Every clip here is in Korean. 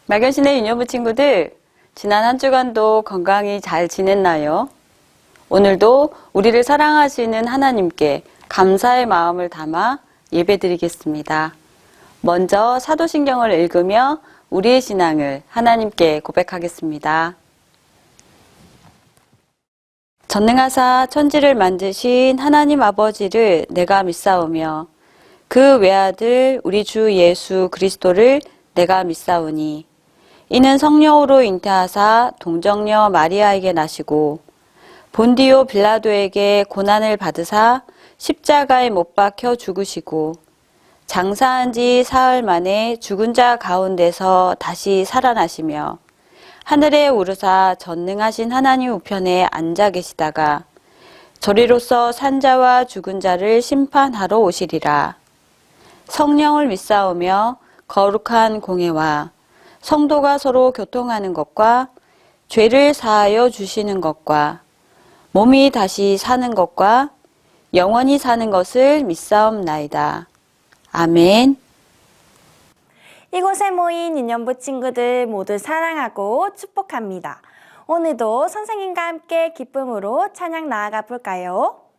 막연신의 유년부 친구들, 지난 한 주간도 건강히 잘 지냈나요? 오늘도 우리를 사랑하시는 하나님께 감사의 마음을 담아 예배드리겠습니다. 먼저 사도신경을 읽으며 우리의 신앙을 하나님께 고백하겠습니다. 전능하사 천지를 만드신 하나님 아버지를 내가 믿사오며 그 외아들 우리 주 예수 그리스도를 내가 믿사오니 이는 성령으로 잉태하사 동정녀 마리아에게 나시고 본디오 빌라도에게 고난을 받으사 십자가에 못 박혀 죽으시고 장사한 지 사흘 만에 죽은 자 가운데서 다시 살아나시며 하늘에 오르사 전능하신 하나님 우편에 앉아 계시다가 저리로서 산자와 죽은 자를 심판하러 오시리라. 성령을 믿사오며 거룩한 공회와 성도가 서로 교통하는 것과 죄를 사하여 주시는 것과 몸이 다시 사는 것과 영원히 사는 것을 믿사옵나이다. 아멘. 이곳에 모인 유년부 친구들 모두 사랑하고 축복합니다. 오늘도 선생님과 함께 기쁨으로 찬양 나아가 볼까요?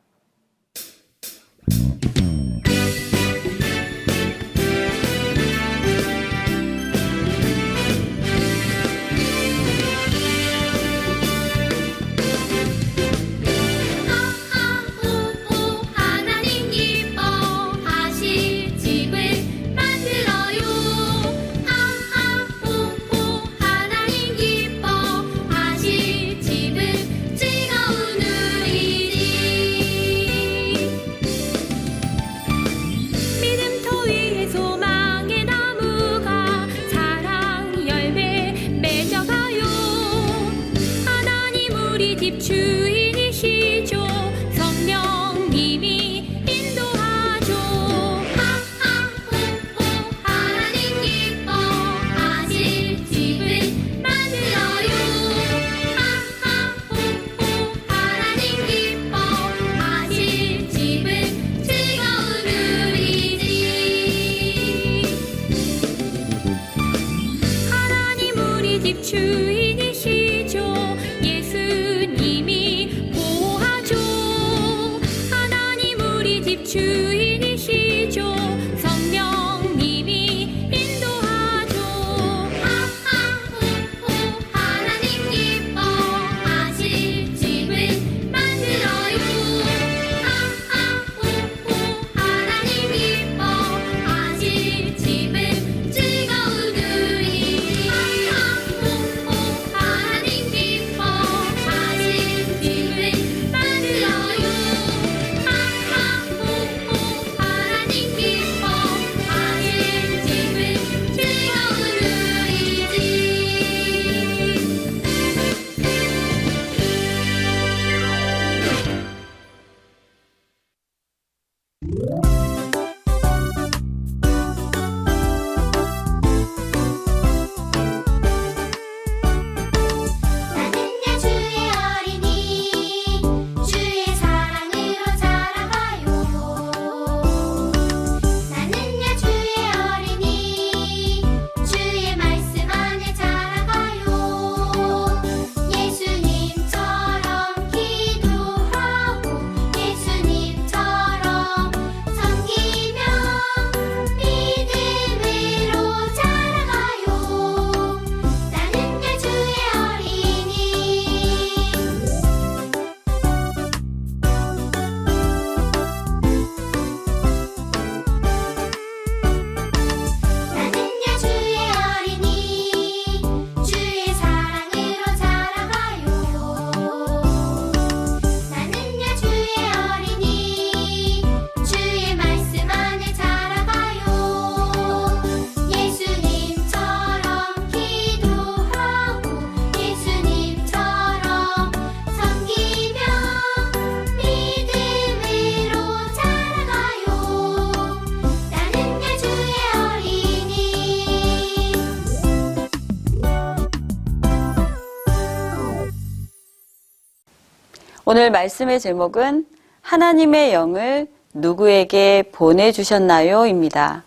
오늘 말씀의 제목은 하나님의 영을 누구에게 보내주셨나요? 입니다.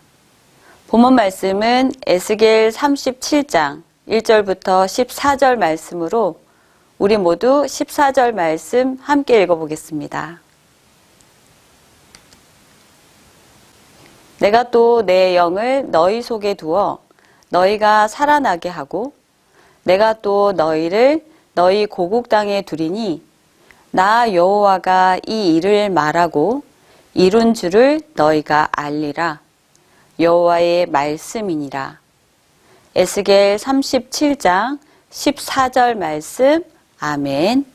본문 말씀은 에스겔 37장 1절부터 14절 말씀으로 우리 모두 14절 말씀 함께 읽어보겠습니다. 내가 또 내 영을 너희 속에 두어 너희가 살아나게 하고 내가 또 너희를 너희 고국 땅에 두리니 나 여호와가 이 일을 말하고 이룬 줄을 너희가 알리라. 여호와의 말씀이니라. 에스겔 37장 14절 말씀. 아멘.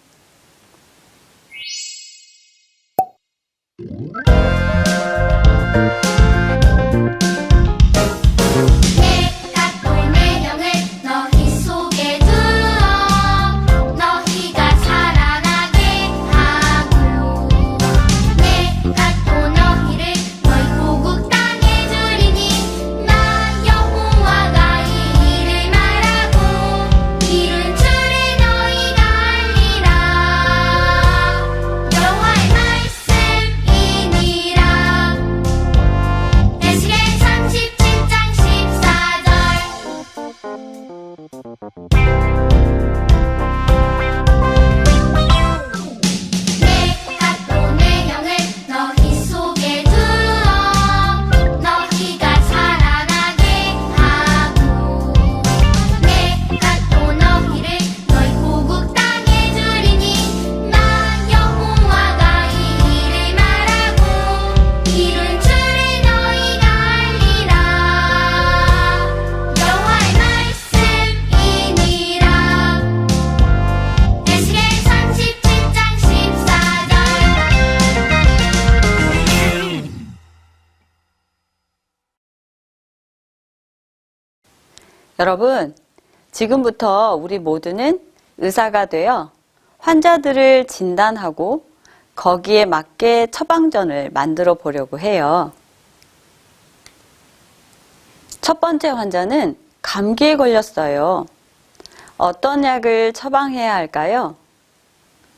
여러분, 지금부터 우리 모두는 의사가 되어 환자들을 진단하고 거기에 맞게 처방전을 만들어 보려고 해요. 첫 번째 환자는 감기에 걸렸어요. 어떤 약을 처방해야 할까요?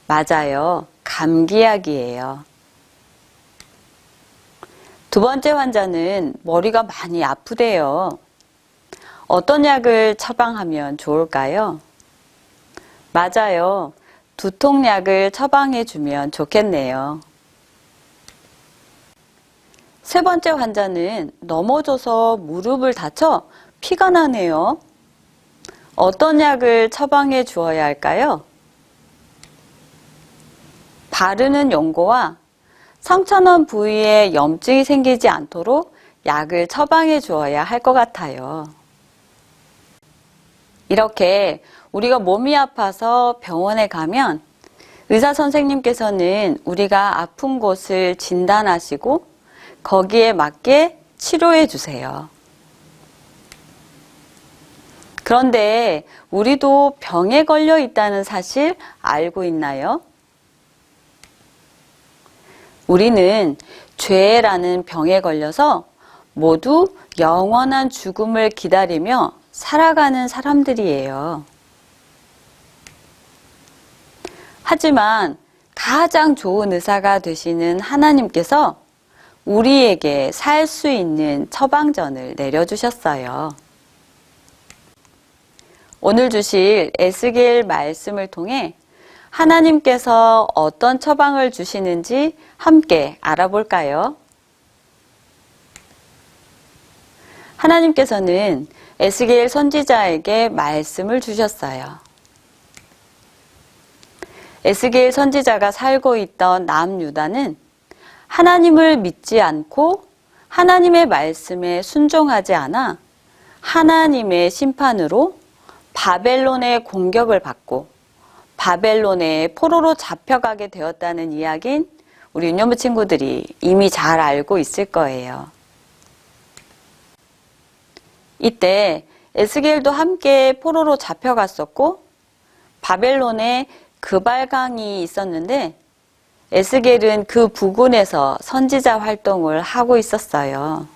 맞아요. 감기약이에요. 두 번째 환자는 머리가 많이 아프대요. 어떤 약을 처방하면 좋을까요? 맞아요. 두통약을 처방해 주면 좋겠네요. 세 번째 환자는 넘어져서 무릎을 다쳐 피가 나네요. 어떤 약을 처방해 주어야 할까요? 바르는 연고와 상처난 부위에 염증이 생기지 않도록 약을 처방해 주어야 할 것 같아요. 이렇게 우리가 몸이 아파서 병원에 가면 의사 선생님께서는 우리가 아픈 곳을 진단하시고 거기에 맞게 치료해 주세요. 그런데 우리도 병에 걸려 있다는 사실 알고 있나요? 우리는 죄라는 병에 걸려서 모두 영원한 죽음을 기다리며 살아가는 사람들이에요. 하지만 가장 좋은 의사가 되시는 하나님께서 우리에게 살 수 있는 처방전을 내려주셨어요. 오늘 주실 에스겔 말씀을 통해 하나님께서 어떤 처방을 주시는지 함께 알아볼까요? 하나님께서는 에스겔 선지자에게 말씀을 주셨어요. 에스겔 선지자가 살고 있던 남유다는 하나님을 믿지 않고 하나님의 말씀에 순종하지 않아 하나님의 심판으로 바벨론의 공격을 받고 바벨론의 포로로 잡혀가게 되었다는 이야기는 우리 유년부 친구들이 이미 잘 알고 있을 거예요. 이때 에스겔도 함께 포로로 잡혀갔었고 바벨론에 그발강이 있었는데 에스겔은 그 부근에서 선지자 활동을 하고 있었어요.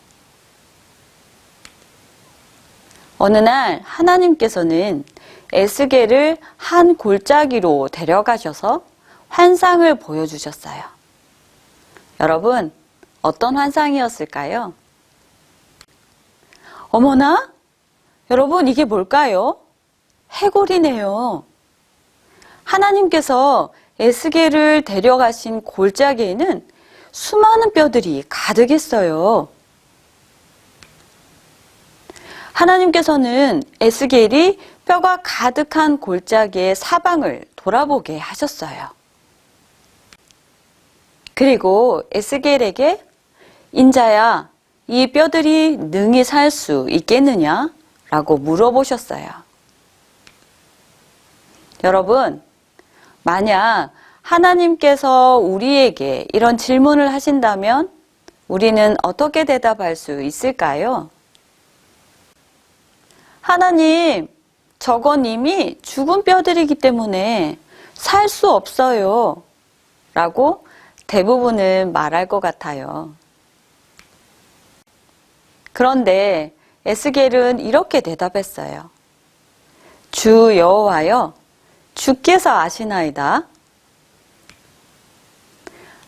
어느 날 하나님께서는 에스겔을 한 골짜기로 데려가셔서 환상을 보여주셨어요. 여러분, 어떤 환상이었을까요? 어머나? 여러분, 이게 뭘까요? 해골이네요. 하나님께서 에스겔을 데려가신 골짜기에는 수많은 뼈들이 가득했어요. 하나님께서는 에스겔이 뼈가 가득한 골짜기의 사방을 돌아보게 하셨어요. 그리고 에스겔에게 인자야, 이 뼈들이 능히 살 수 있겠느냐? 라고 물어보셨어요. 여러분, 만약 하나님께서 우리에게 이런 질문을 하신다면 우리는 어떻게 대답할 수 있을까요? 하나님, 저건 이미 죽은 뼈들이기 때문에 살 수 없어요. 라고 대부분은 말할 것 같아요. 그런데 에스겔은 이렇게 대답했어요. 주 여호와여, 주께서 아시나이다.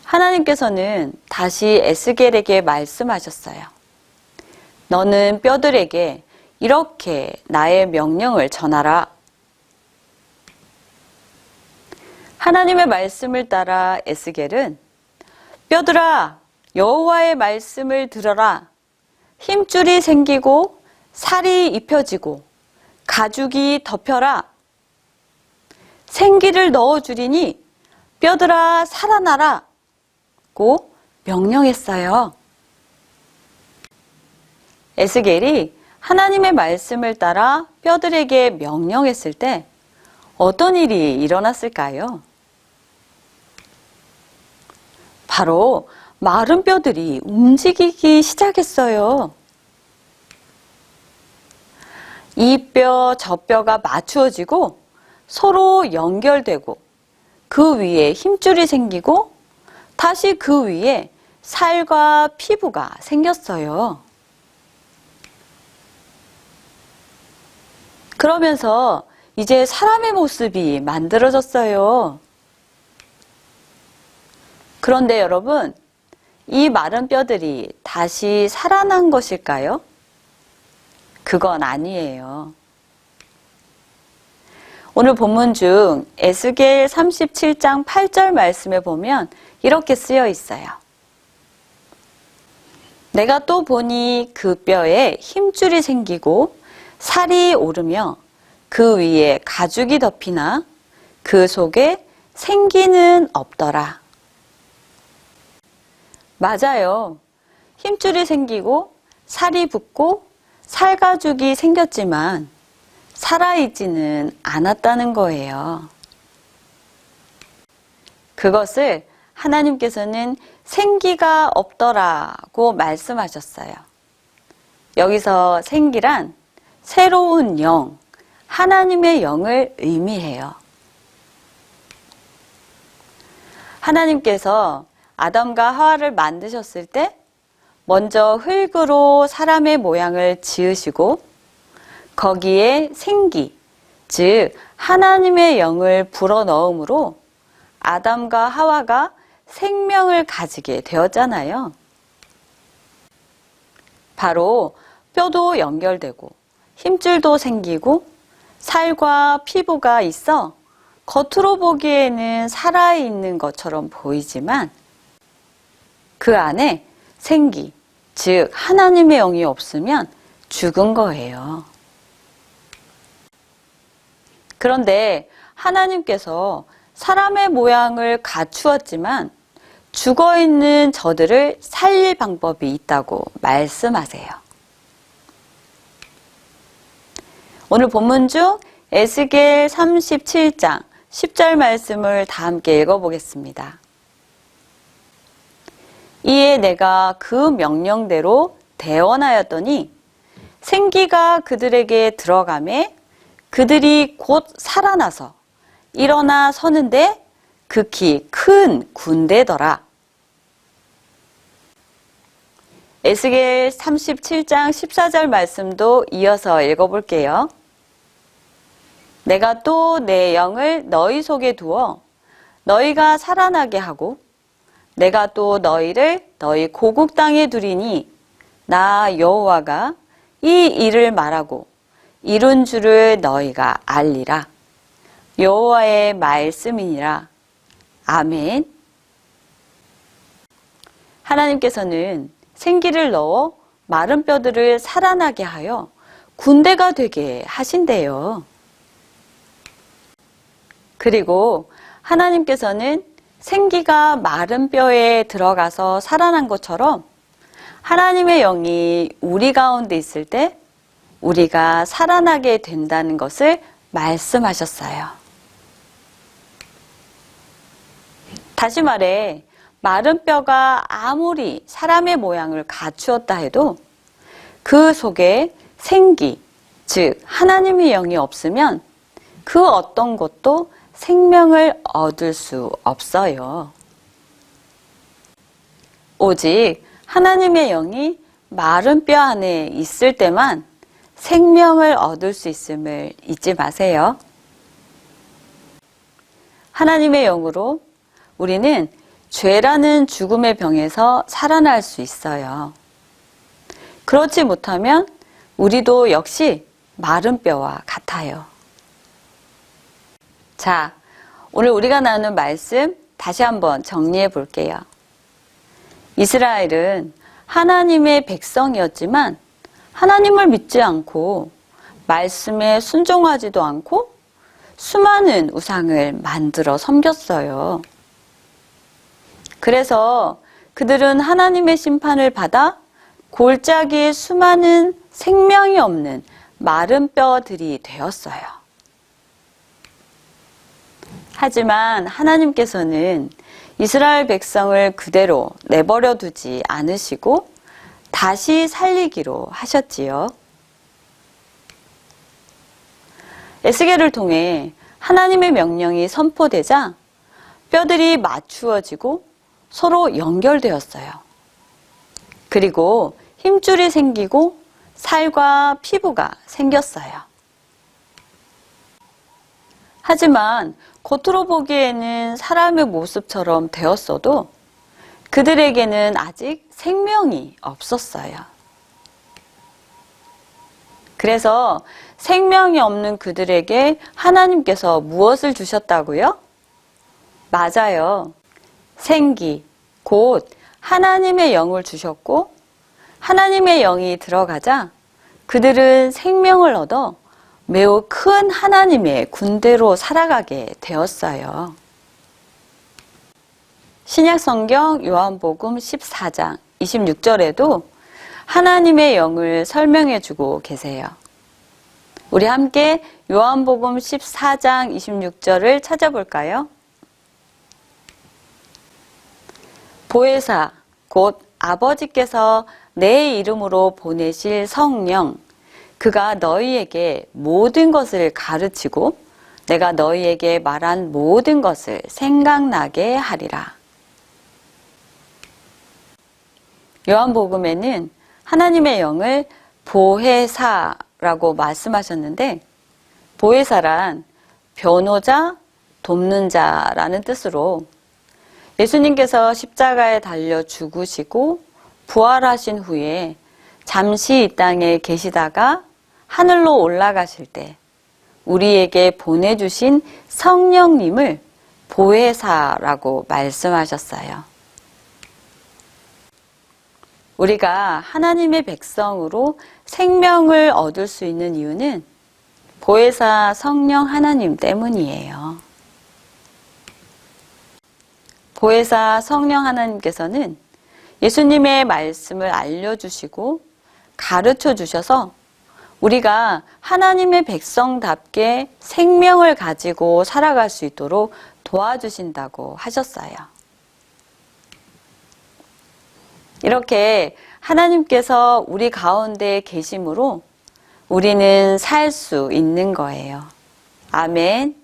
하나님께서는 다시 에스겔에게 말씀하셨어요. 너는 뼈들에게 이렇게 나의 명령을 전하라. 하나님의 말씀을 따라 에스겔은 뼈들아, 여호와의 말씀을 들어라. 힘줄이 생기고 살이 입혀지고 가죽이 덮여라. 생기를 넣어주리니 뼈들아 살아나라. 고 명령했어요. 에스겔이 하나님의 말씀을 따라 뼈들에게 명령했을 때 어떤 일이 일어났을까요? 바로 마른 뼈들이 움직이기 시작했어요. 이 뼈, 저 뼈가 맞추어지고 서로 연결되고 그 위에 힘줄이 생기고 다시 그 위에 살과 피부가 생겼어요. 그러면서 이제 사람의 모습이 만들어졌어요. 그런데 여러분, 이 마른 뼈들이 다시 살아난 것일까요? 그건 아니에요. 오늘 본문 중 에스겔 37장 8절 말씀에 보면 이렇게 쓰여 있어요. 내가 또 보니 그 뼈에 힘줄이 생기고 살이 오르며 그 위에 가죽이 덮이나 그 속에 생기는 없더라. 맞아요. 힘줄이 생기고 살이 붙고 살가죽이 생겼지만 살아있지는 않았다는 거예요. 그것을 하나님께서는 생기가 없더라고 말씀하셨어요. 여기서 생기란 새로운 영, 하나님의 영을 의미해요. 하나님께서 아담과 하와를 만드셨을 때 먼저 흙으로 사람의 모양을 지으시고 거기에 생기, 즉 하나님의 영을 불어넣음으로 아담과 하와가 생명을 가지게 되었잖아요. 바로 뼈도 연결되고 힘줄도 생기고 살과 피부가 있어 겉으로 보기에는 살아있는 것처럼 보이지만 그 안에 생기, 즉 하나님의 영이 없으면 죽은 거예요. 그런데 하나님께서 사람의 모양을 갖추었지만 죽어있는 저들을 살릴 방법이 있다고 말씀하세요. 오늘 본문 중 에스겔 37장 10절 말씀을 다 함께 읽어보겠습니다. 이에 내가 그 명령대로 대언하였더니 생기가 그들에게 들어가매 그들이 곧 살아나서 일어나 서는데 극히 큰 군대더라. 에스겔 37장 14절 말씀도 이어서 읽어볼게요. 내가 또 내 영을 너희 속에 두어 너희가 살아나게 하고 내가 또 너희를 너희 고국 땅에 두리니 나 여호와가 이 일을 말하고 이룬 줄을 너희가 알리라. 여호와의 말씀이니라. 아멘. 하나님께서는 생기를 넣어 마른 뼈들을 살아나게 하여 군대가 되게 하신대요. 그리고 하나님께서는 생기가 마른 뼈에 들어가서 살아난 것처럼 하나님의 영이 우리 가운데 있을 때 우리가 살아나게 된다는 것을 말씀하셨어요. 다시 말해, 마른 뼈가 아무리 사람의 모양을 갖추었다 해도 그 속에 생기, 즉 하나님의 영이 없으면 그 어떤 것도 생명을 얻을 수 없어요. 오직 하나님의 영이 마른 뼈 안에 있을 때만 생명을 얻을 수 있음을 잊지 마세요. 하나님의 영으로 우리는 죄라는 죽음의 병에서 살아날 수 있어요. 그렇지 못하면 우리도 역시 마른 뼈와 같아요. 자, 오늘 우리가 나누는 말씀 다시 한번 정리해 볼게요. 이스라엘은 하나님의 백성이었지만 하나님을 믿지 않고 말씀에 순종하지도 않고 수많은 우상을 만들어 섬겼어요. 그래서 그들은 하나님의 심판을 받아 골짜기에 수많은 생명이 없는 마른 뼈들이 되었어요. 하지만 하나님께서는 이스라엘 백성을 그대로 내버려 두지 않으시고 다시 살리기로 하셨지요. 에스겔을 통해 하나님의 명령이 선포되자 뼈들이 맞추어지고 서로 연결되었어요. 그리고 힘줄이 생기고 살과 피부가 생겼어요. 하지만 겉으로 보기에는 사람의 모습처럼 되었어도 그들에게는 아직 생명이 없었어요. 그래서 생명이 없는 그들에게 하나님께서 무엇을 주셨다고요? 맞아요. 생기, 곧 하나님의 영을 주셨고 하나님의 영이 들어가자 그들은 생명을 얻어 매우 큰 하나님의 군대로 살아가게 되었어요. 신약성경 요한복음 14장 26절에도 하나님의 영을 설명해 주고 계세요. 우리 함께 요한복음 14장 26절을 찾아볼까요? 보혜사 곧 아버지께서 내 이름으로 보내실 성령 그가 너희에게 모든 것을 가르치고 내가 너희에게 말한 모든 것을 생각나게 하리라. 요한복음에는 하나님의 영을 보혜사라고 말씀하셨는데 보혜사란 변호자, 돕는 자라는 뜻으로 예수님께서 십자가에 달려 죽으시고 부활하신 후에 잠시 이 땅에 계시다가 하늘로 올라가실 때 우리에게 보내주신 성령님을 보혜사라고 말씀하셨어요. 우리가 하나님의 백성으로 생명을 얻을 수 있는 이유는 보혜사 성령 하나님 때문이에요. 보혜사 성령 하나님께서는 예수님의 말씀을 알려주시고 가르쳐 주셔서 우리가 하나님의 백성답게 생명을 가지고 살아갈 수 있도록 도와주신다고 하셨어요. 이렇게 하나님께서 우리 가운데 계심으로 우리는 살 수 있는 거예요. 아멘.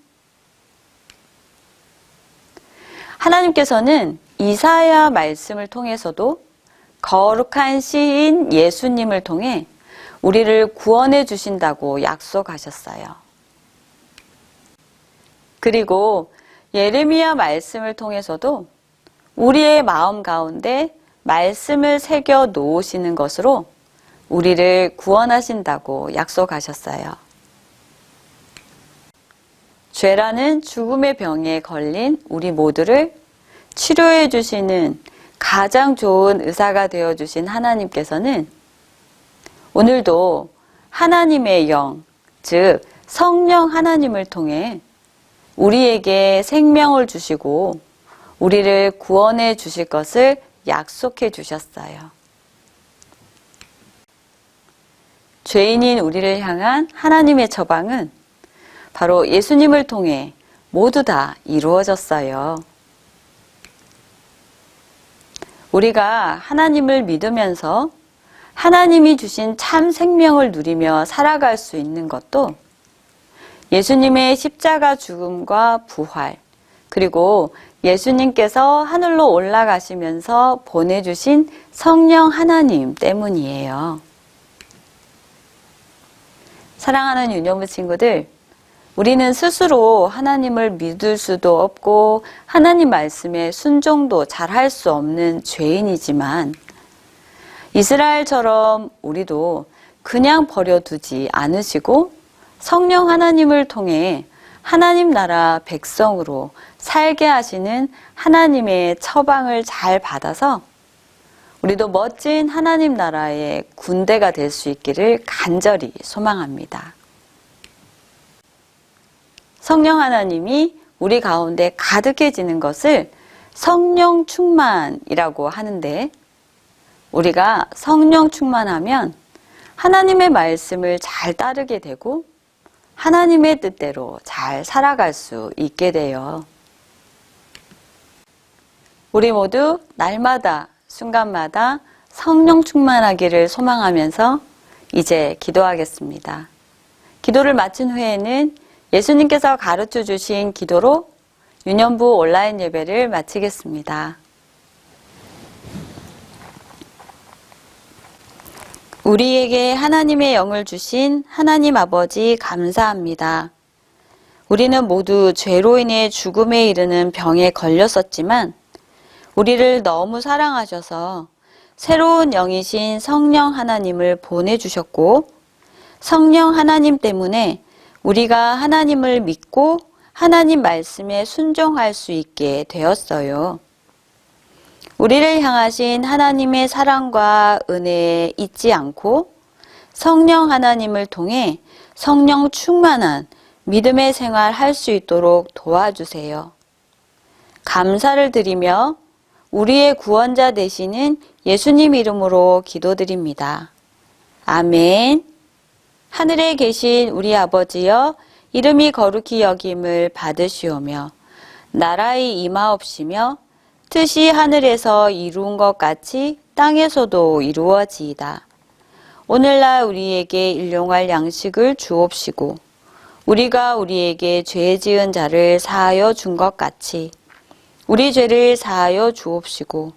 하나님께서는 이사야 말씀을 통해서도 거룩한 시인 예수님을 통해 우리를 구원해 주신다고 약속하셨어요. 그리고 예레미야 말씀을 통해서도 우리의 마음 가운데 말씀을 새겨 놓으시는 것으로 우리를 구원하신다고 약속하셨어요. 죄라는 죽음의 병에 걸린 우리 모두를 치료해 주시는 가장 좋은 의사가 되어 주신 하나님께서는 오늘도 하나님의 영, 즉 성령 하나님을 통해 우리에게 생명을 주시고 우리를 구원해 주실 것을 약속해 주셨어요. 죄인인 우리를 향한 하나님의 처방은 바로 예수님을 통해 모두 다 이루어졌어요. 우리가 하나님을 믿으면서 하나님이 주신 참 생명을 누리며 살아갈 수 있는 것도 예수님의 십자가 죽음과 부활, 그리고 예수님께서 하늘로 올라가시면서 보내주신 성령 하나님 때문이에요. 사랑하는 유년부 친구들, 우리는 스스로 하나님을 믿을 수도 없고 하나님 말씀에 순종도 잘 할 수 없는 죄인이지만 이스라엘처럼 우리도 그냥 버려두지 않으시고 성령 하나님을 통해 하나님 나라 백성으로 살게 하시는 하나님의 처방을 잘 받아서 우리도 멋진 하나님 나라의 군대가 될 수 있기를 간절히 소망합니다. 성령 하나님이 우리 가운데 가득해지는 것을 성령 충만이라고 하는데 우리가 성령 충만하면 하나님의 말씀을 잘 따르게 되고 하나님의 뜻대로 잘 살아갈 수 있게 돼요. 우리 모두 날마다 순간마다 성령 충만하기를 소망하면서 이제 기도하겠습니다. 기도를 마친 후에는 예수님께서 가르쳐 주신 기도로 유년부 온라인 예배를 마치겠습니다. 우리에게 하나님의 영을 주신 하나님 아버지 감사합니다. 우리는 모두 죄로 인해 죽음에 이르는 병에 걸렸었지만 우리를 너무 사랑하셔서 새로운 영이신 성령 하나님을 보내주셨고 성령 하나님 때문에 우리가 하나님을 믿고 하나님 말씀에 순종할 수 있게 되었어요. 우리를 향하신 하나님의 사랑과 은혜에 잊지 않고 성령 하나님을 통해 성령 충만한 믿음의 생활 할 수 있도록 도와주세요. 감사를 드리며 우리의 구원자 되시는 예수님 이름으로 기도드립니다. 아멘. 하늘에 계신 우리 아버지여, 이름이 거룩히 여김을 받으시오며 나라의 임하옵시며 뜻이 하늘에서 이루은 것 같이 땅에서도 이루어지이다. 오늘날 우리에게 일용할 양식을 주옵시고 우리가 우리에게 죄 지은 자를 사하여 준 것 같이 우리 죄를 사하여 주옵시고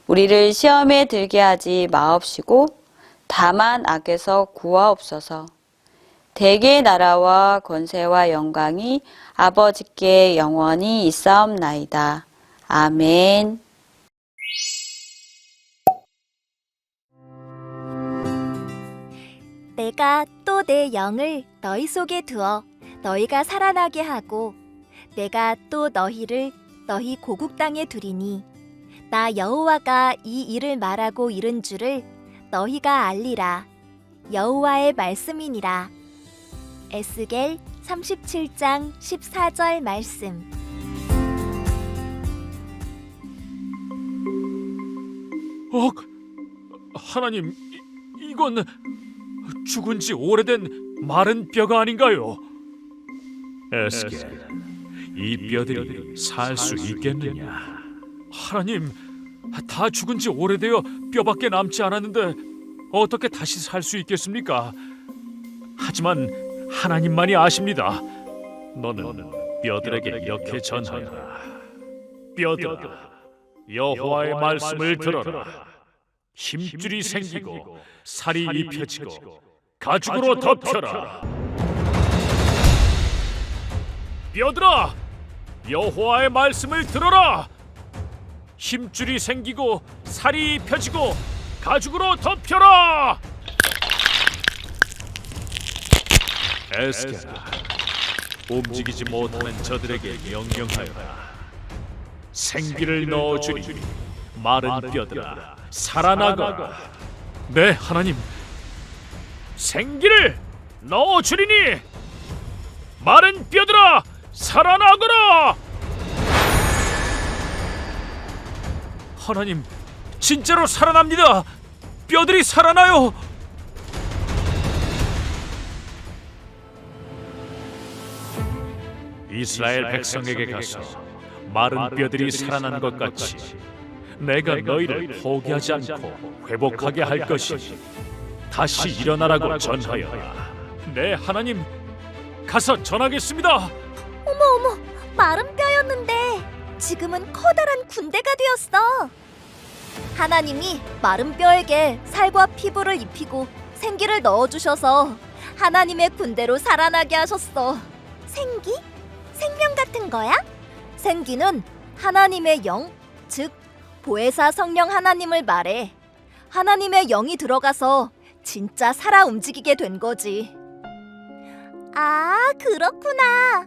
우리를 시험에 들게 하지 마옵시고 다만 악에서 구하옵소서. 대개의 나라와 권세와 영광이 아버지께 영원히 있사옵나이다. 아멘. 내가 또 내 영을 너희 속에 두어 너희가 살아나게 하고 내가 또 너희를 너희 고국 땅에 두리니 나 여호와가 이 일을 말하고 이른 줄을 너희가 알리라. 여호와의 말씀이니라. 에스겔 37장 14절 말씀. 하나님, 이건 죽은 지 오래된 마른 뼈가 아닌가요? 에스겔, 이 뼈들이 살 수 있겠느냐? 하나님, 다 죽은 지 오래되어 뼈밖에 남지 않았는데 어떻게 다시 살 수 있겠습니까? 하지만 하나님만이 아십니다. 너는 뼈들에게 이렇게 전하라. 뼈들아, 여호와의 말씀을 들어라. 힘줄이 생기고 살이 입혀지고 가죽으로 덮여라. 뼈들아, 여호와의 말씀을 들어라. 힘줄이 생기고 살이 입혀지고 가죽으로 덮여라. 에스겔아, 움직이지 못하는 저들에게 명령하여라. 생기를 넣어주니 마른 뼈들아 살아나거라. 네, 하나님. 생기를 넣어주리니 마른 뼈들아 살아나거라. 하나님, 진짜로 살아납니다. 뼈들이 살아나요. 이스라엘 백성에게 가서 마른 뼈들이 살아난 것 같이 내가 너희를 포기하지 않고 회복하게 할 것이니 다시 일어나라고 전하여라. 네, 하나님. 가서 전하겠습니다. 어머, 마른 뼈였는데 지금은 커다란 군대가 되었어. 하나님이 마른 뼈에게 살과 피부를 입히고 생기를 넣어주셔서 하나님의 군대로 살아나게 하셨어. 생기? 생명 같은 거야? 생기는 하나님의 영, 즉 보혜사 성령 하나님을 말해. 하나님의 영이 들어가서 진짜 살아 움직이게 된 거지. 아, 그렇구나.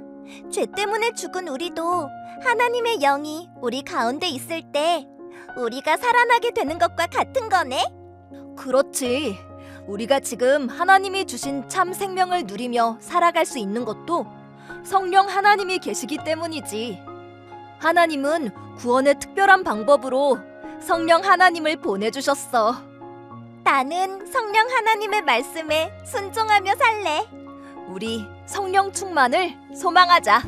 죄 때문에 죽은 우리도 하나님의 영이 우리 가운데 있을 때 우리가 살아나게 되는 것과 같은 거네? 그렇지. 우리가 지금 하나님이 주신 참 생명을 누리며 살아갈 수 있는 것도 성령 하나님이 계시기 때문이지. 하나님은 구원의 특별한 방법으로 성령 하나님을 보내주셨어. 나는 성령 하나님의 말씀에 순종하며 살래. 우리 성령 충만을 소망하자.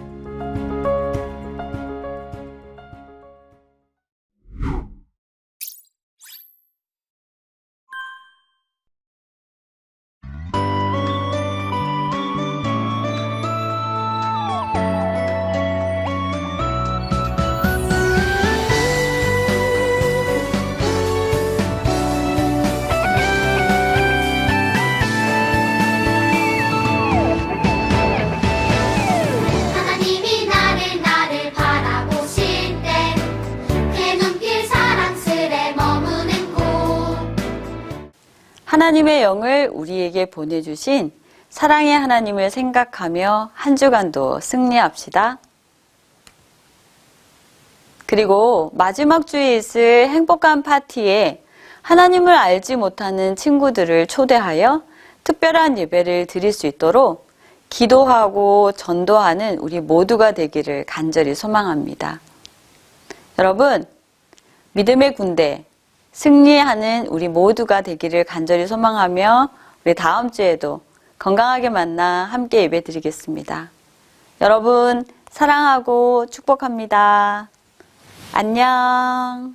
하나님이 나를 바라보실 때 그 눈길 사랑스레 머무는 곳. 하나님의 영을 우리에게 보내주신 사랑의 하나님을 생각하며 한 주간도 승리합시다. 그리고 마지막 주에 있을 행복한 파티에 하나님을 알지 못하는 친구들을 초대하여 특별한 예배를 드릴 수 있도록 기도하고 전도하는 우리 모두가 되기를 간절히 소망합니다. 여러분, 믿음의 군대, 승리하는 우리 모두가 되기를 간절히 소망하며 우리 다음 주에도 건강하게 만나 함께 예배 드리겠습니다. 여러분, 사랑하고 축복합니다. 안녕.